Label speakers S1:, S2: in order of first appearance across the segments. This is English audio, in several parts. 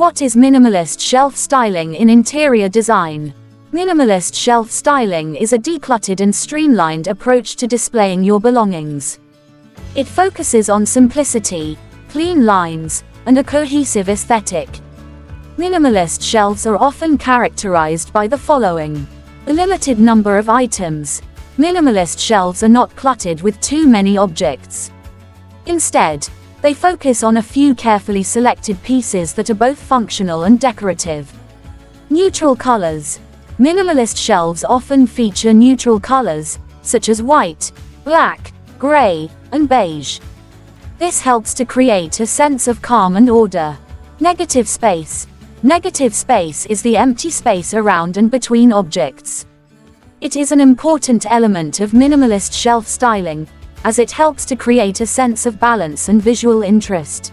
S1: What is minimalist shelf styling in interior design? Minimalist shelf styling is a decluttered and streamlined approach to displaying your belongings. It focuses on simplicity, clean lines, and a cohesive aesthetic. Minimalist shelves are often characterized by the following: a limited number of items. Minimalist shelves are not cluttered with too many objects. Instead, they focus on a few carefully selected pieces that are both functional and decorative. Neutral colors. Minimalist shelves often feature neutral colors, such as white, black, gray, and beige. This helps to create a sense of calm and order. Negative space. Negative space is the empty space around and between objects. It is an important element of minimalist shelf styling, as it helps to create a sense of balance and visual interest.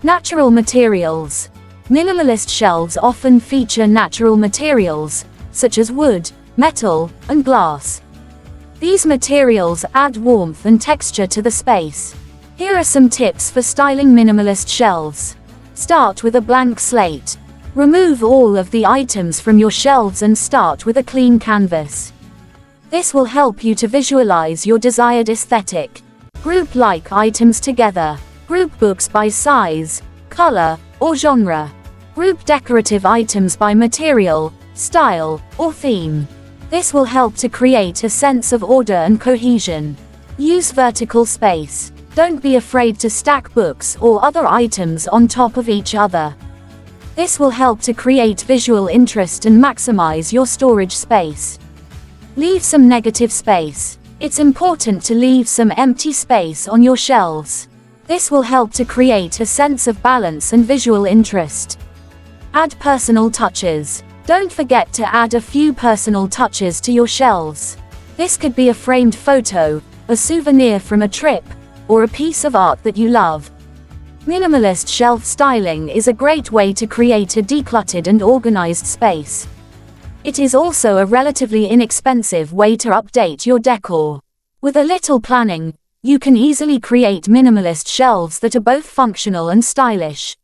S1: Natural materials. Minimalist shelves often feature natural materials, such as wood, metal, and glass. These materials add warmth and texture to the space. Here are some tips for styling minimalist shelves. Start with a blank slate. Remove all of the items from your shelves and start with a clean canvas. This will help you to visualize your desired aesthetic. Group like items together. Group books by size, color, or genre. Group decorative items by material, style, or theme. This will help to create a sense of order and cohesion. Use vertical space. Don't be afraid to stack books or other items on top of each other. This will help to create visual interest and maximize your storage space. Leave some negative space. It's important to leave some empty space on your shelves. This will help to create a sense of balance and visual interest. Add personal touches. Don't forget to add a few personal touches to your shelves. This could be a framed photo, a souvenir from a trip, or a piece of art that you love. Minimalist shelf styling is a great way to create a decluttered and organized space. It is also a relatively inexpensive way to update your decor. With a little planning, you can easily create minimalist shelves that are both functional and stylish.